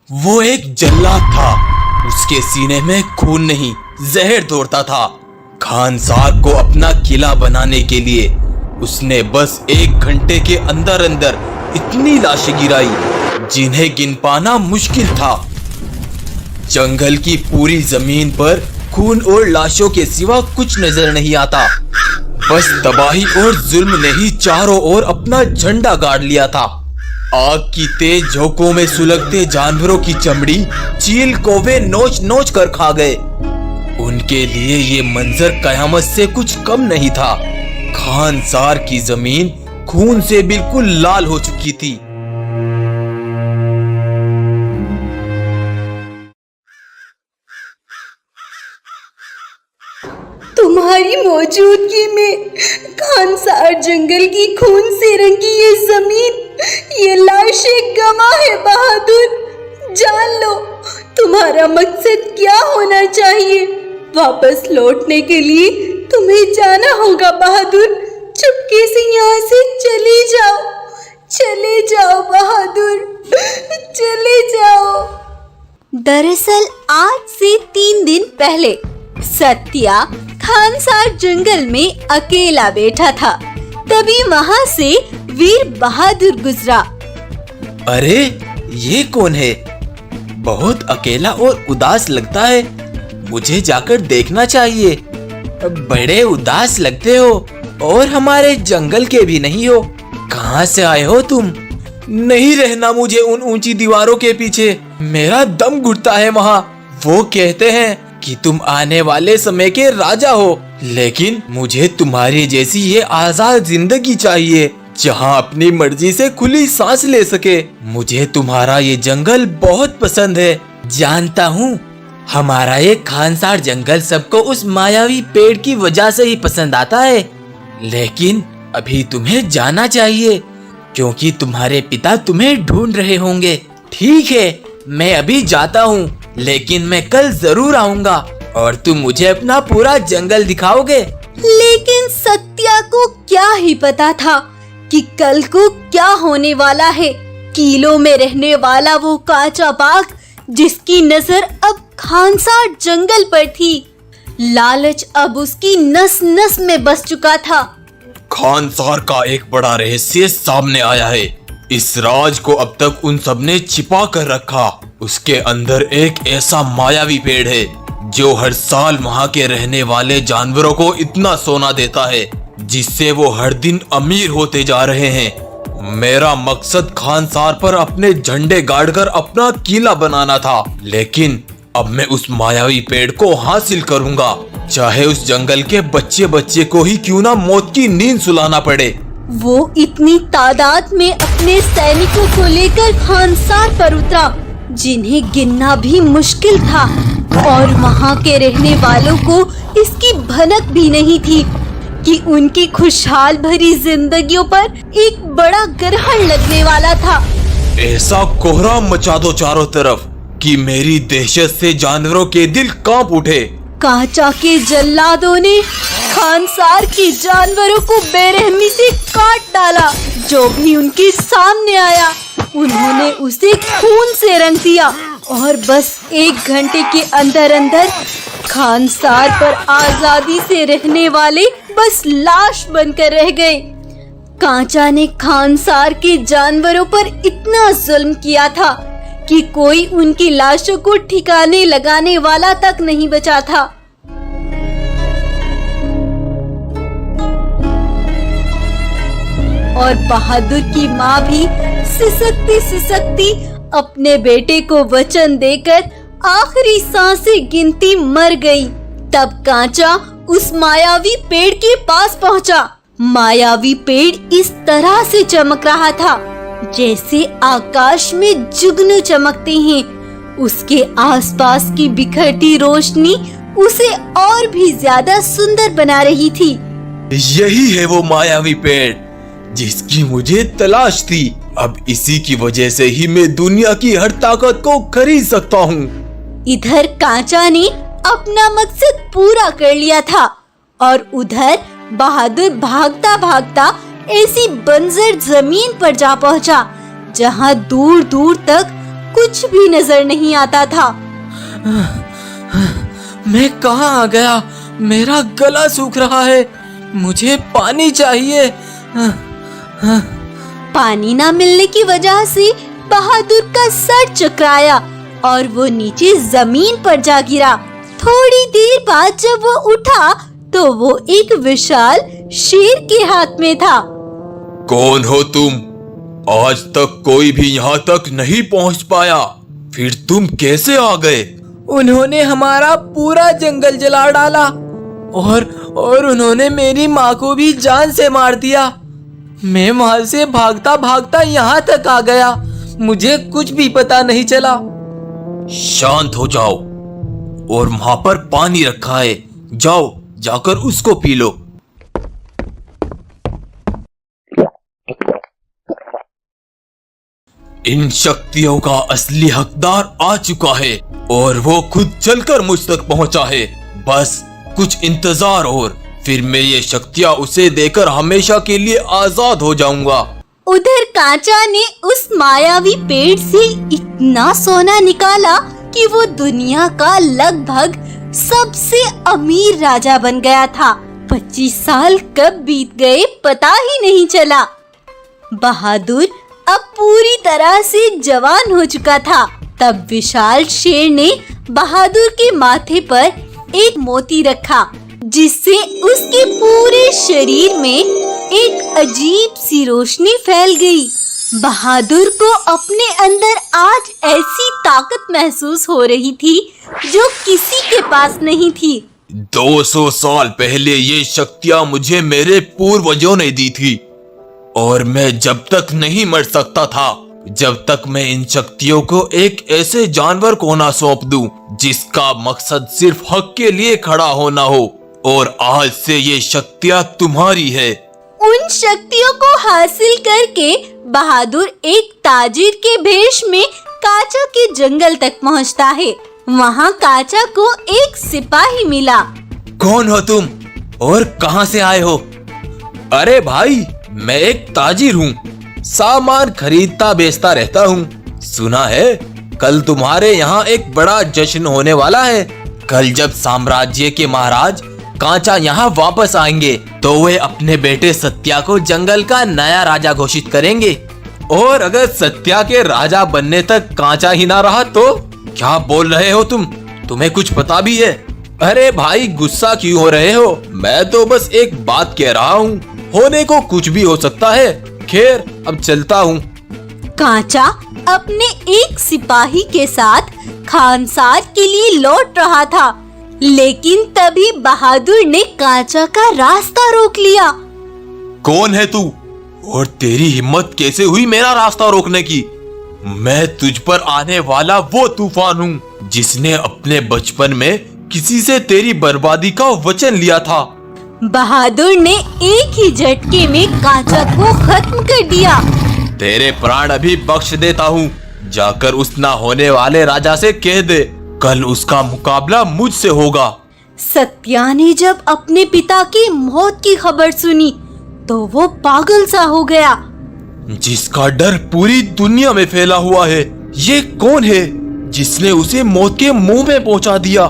वो एक जल्लाद था। उसके सीने में खून नहीं, जहर दौड़ता था। खानसार को अपना किला बनाने के लिए उसने बस 1 घंटे के अंदर अंदर इतनी लाशें गिराई जिन्हें गिन पाना मुश्किल था। जंगल की पूरी जमीन पर खून और लाशों के सिवा कुछ नजर नहीं आता। बस तबाही और जुल्म ने ही चारों ओर अपना झंडा गाड़ लिया था। आग की तेज झोंकों में सुलगते जानवरों की चमड़ी चील कौवे नोच नोच कर खा गए। उनके लिए ये मंजर कयामत से कुछ कम नहीं था। खानसार की जमीन खून से बिल्कुल लाल हो चुकी थी। तुम्हारी मौजूदगी में खानसार जंगल की खून से रंगी ये जमीन, ये लाशें गवाह है बहादुर। जान लो तुम्हारा मकसद क्या होना चाहिए। वापस लौटने के लिए तुम्हें जाना होगा बहादुर। चुपके से यहाँ से चले जाओ बहादुर, चले जाओ। दरअसल आज से 3 दिन पहले सत्या खानसार जंगल में अकेला बैठा था। तभी वहाँ से वीर बहादुर गुजरा। अरे ये कौन है? बहुत अकेला और उदास लगता है। मुझे जाकर देखना चाहिए। बड़े उदास लगते हो और हमारे जंगल के भी नहीं हो। कहाँ से आए हो तुम? नहीं रहना मुझे उन ऊंची दीवारों के पीछे। मेरा दम घुटता है वहाँ। वो कहते हैं कि तुम आने वाले समय के राजा हो, लेकिन मुझे तुम्हारी जैसी ये आजाद जिंदगी चाहिए जहाँ अपनी मर्जी से खुली सांस ले सके। मुझे तुम्हारा ये जंगल बहुत पसंद है। जानता हूँ हमारा ये खानसार जंगल सबको उस मायावी पेड़ की वजह से ही पसंद आता है, लेकिन अभी तुम्हें जाना चाहिए क्योंकि तुम्हारे पिता तुम्हें ढूंढ रहे होंगे। ठीक है, मैं अभी जाता हूँ, लेकिन मैं कल जरूर आऊंगा और तुम मुझे अपना पूरा जंगल दिखाओगे। लेकिन सत्या को क्या ही पता था कि कल को क्या होने वाला है। कीलों में रहने वाला वो कांचा बाघ जिसकी नजर अब खानसार जंगल पर थी, लालच अब उसकी नस नस में बस चुका था। खानसार का एक बड़ा रहस्य सामने आया है। इस राज को अब तक उन सब ने छिपा कर रखा। उसके अंदर एक ऐसा मायावी पेड़ है जो हर साल वहाँ के रहने वाले जानवरों को इतना सोना देता है जिससे वो हर दिन अमीर होते जा रहे हैं। मेरा मकसद खानसार पर अपने झंडे गाड़कर अपना किला बनाना था, लेकिन अब मैं उस मायावी पेड़ को हासिल करूंगा, चाहे उस जंगल के बच्चे बच्चे को ही क्यों ना मौत की नींद सुलाना पड़े। वो इतनी तादाद में अपने सैनिकों को लेकर खानसार पर उतरा जिन्हें गिनना भी मुश्किल था, और वहाँ के रहने वालों को इसकी भनक भी नहीं थी कि उनकी खुशहाल भरी जिंदगियों पर एक बड़ा ग्रहण लगने वाला था। ऐसा कोहराम मचा दो चारों तरफ कि मेरी दहशत से जानवरों के दिल कांप उठे। कांचा के जल्लादों ने खानसार के जानवरों को बेरहमी से काट डाला। जो भी उनके सामने आया उन्होंने उसे खून से रंग दिया, और बस 1 घंटे के अंदर अंदर खानसार पर आजादी से रहने वाले बस लाश बनकर रह गए। कांचा ने खानसार के जानवरों पर इतना जुल्म किया था कि कोई उनकी लाशों को ठिकाने लगाने वाला तक नहीं बचा था। और बहादुर की माँ भी सिसकती सिसकती अपने बेटे को वचन देकर आखिरी सांसें गिनती मर गई। तब कांचा उस मायावी पेड़ के पास पहुंचा। मायावी पेड़ इस तरह से चमक रहा था जैसे आकाश में जुगनू चमकते हैं। उसके आसपास की बिखरती रोशनी उसे और भी ज्यादा सुंदर बना रही थी। यही है वो मायावी पेड़ जिसकी मुझे तलाश थी। अब इसी की वजह से ही मैं दुनिया की हर ताकत को खरीद सकता हूँ। इधर कांचा ने अपना मकसद पूरा कर लिया था, और उधर बहादुर भागता भागता ऐसी बंजर जमीन पर जा पहुंचा जहां दूर दूर तक कुछ भी नजर नहीं आता था। मैं कहाँ आ गया? मेरा गला सूख रहा है, मुझे पानी चाहिए। पानी ना मिलने की वजह से बहादुर का सर चकराया और वो नीचे जमीन पर जा गिरा। थोड़ी देर बाद जब वो उठा तो वो एक विशाल शेर के हाथ में था। कौन हो तुम? आज तक कोई भी यहाँ तक नहीं पहुँच पाया, फिर तुम कैसे आ गए? उन्होंने हमारा पूरा जंगल जला डाला और उन्होंने मेरी माँ को भी जान से मार दिया। मैं वहां से भागता भागता यहाँ तक आ गया, मुझे कुछ भी पता नहीं चला। शांत हो जाओ, और वहां पर पानी रखा है, जाओ जाकर उसको पी लो। इन शक्तियों का असली हकदार आ चुका है और वो खुद चलकर मुझ तक पहुंचा है। बस कुछ इंतजार और फिर मैं ये शक्तियाँ उसे देकर हमेशा के लिए आजाद हो जाऊंगा। उधर कांचा ने उस मायावी पेड़ से इतना सोना निकाला कि वो दुनिया का लगभग सबसे अमीर राजा बन गया था। 25 साल कब बीत गए पता ही नहीं चला। बहादुर अब पूरी तरह से जवान हो चुका था। तब विशाल शेर ने बहादुर के माथे पर एक मोती रखा, जिससे उसके पूरे शरीर में एक अजीब सी रोशनी फैल गई। बहादुर को अपने अंदर आज ऐसी ताकत महसूस हो रही थी जो किसी के पास नहीं थी। 200 साल पहले ये शक्तियाँ मुझे मेरे पूर्वजों ने दी थी और मैं जब तक नहीं मर सकता था, जब तक मैं इन शक्तियों को एक ऐसे जानवर को ना सौंप दूं जिसका मकसद सिर्फ हक के लिए खड़ा होना हो। और आज से ये शक्तियाँ तुम्हारी है। उन शक्तियों को हासिल करके बहादुर एक ताजिर के भेष में काचा के जंगल तक पहुंचता है। वहां काचा को एक सिपाही मिला। कौन हो तुम और कहां से आए हो? अरे भाई, मैं एक ताजिर हूँ, सामान खरीदता बेचता रहता हूँ। सुना है कल तुम्हारे यहाँ एक बड़ा जश्न होने वाला है। कल जब साम्राज्य के महाराज कांचा यहाँ वापस आएंगे तो वे अपने बेटे सत्या को जंगल का नया राजा घोषित करेंगे। और अगर सत्या के राजा बनने तक कांचा ही ना रहा तो? क्या बोल रहे हो तुम? तुम्हें कुछ पता भी है? अरे भाई, गुस्सा क्यों हो रहे हो? मैं तो बस एक बात कह रहा हूँ, होने को कुछ भी हो सकता है। खैर, अब चलता हूँ। कांचा अपने एक सिपाही के साथ खानसार के लिए लौट रहा था, लेकिन तभी बहादुर ने कांचा का रास्ता रोक लिया। कौन है तू और तेरी हिम्मत कैसे हुई मेरा रास्ता रोकने की? मैं तुझ पर आने वाला वो तूफान हूँ जिसने अपने बचपन में किसी से तेरी बर्बादी का वचन लिया था। बहादुर ने एक ही झटके में कांचा को खत्म कर दिया। तेरे प्राण अभी बख्श देता हूँ, जाकर उस ना होने वाले राजा से कह दे कल उसका मुकाबला मुझसे होगा। सत्या ने जब अपने पिता की मौत की खबर सुनी तो वो पागल सा हो गया। जिसका डर पूरी दुनिया में फैला हुआ है, ये कौन है जिसने उसे मौत के मुंह में पहुंचा दिया?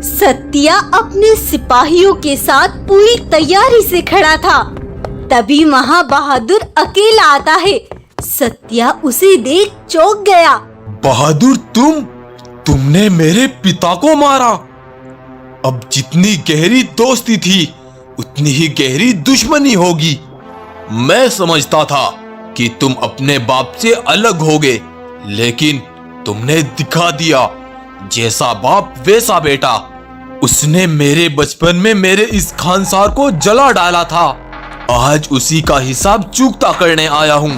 सत्या अपने सिपाहियों के साथ पूरी तैयारी से खड़ा था। तभी वहाँ बहादुर अकेला आता है। सत्या उसे देख चौंक गया। बहादुर, तुमने मेरे पिता को मारा। अब जितनी गहरी दोस्ती थी उतनी ही गहरी दुश्मनी होगी। मैं समझता था कि तुम अपने बाप से अलग होगे, लेकिन तुमने दिखा दिया, जैसा बाप वैसा बेटा। उसने मेरे बचपन में मेरे इस खानसार को जला डाला था। आज उसी का हिसाब चुकता करने आया हूँ।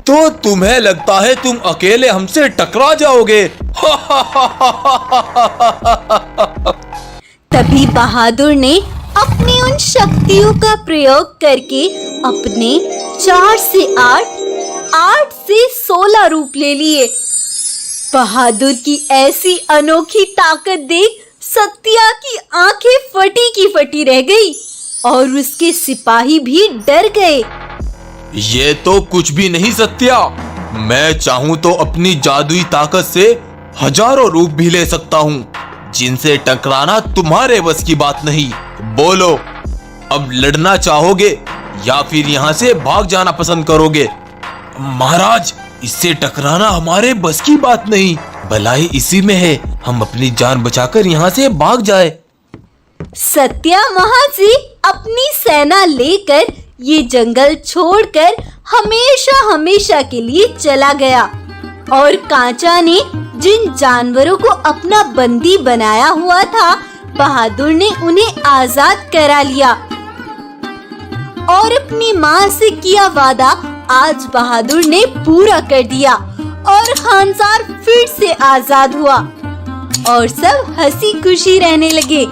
तो तुम्हें लगता है तुम अकेले हमसे टकरा जाओगे? तभी बहादुर ने अपनी उन शक्तियों का प्रयोग करके अपने 4 से 8 से 16 रूप ले लिए। बहादुर की ऐसी अनोखी ताकत देख सत्या की आंखें फटी की फटी रह गई और उसके सिपाही भी डर गए। ये तो कुछ भी नहीं सत्या, मैं चाहूं तो अपनी जादुई ताकत से हजारों रूप भी ले सकता हूं, जिनसे टकराना तुम्हारे बस की बात नहीं। बोलो, अब लड़ना चाहोगे या फिर यहाँ से भाग जाना पसंद करोगे? महाराज, इससे टकराना हमारे बस की बात नहीं। भलाई इसी में है, हम अपनी जान बचाकर यहाँ से भाग जाए। सत्यमहासी अपनी सेना लेकर ये जंगल छोड़कर हमेशा हमेशा के लिए चला गया और कांचा ने जिन जानवरों को अपना बंदी बनाया हुआ था, बहादुर ने उन्हें आजाद करा लिया और अपनी माँ से किया वादा आज बहादुर ने पूरा कर दिया और खानसार फिर से आजाद हुआ और सब हंसी खुशी रहने लगे।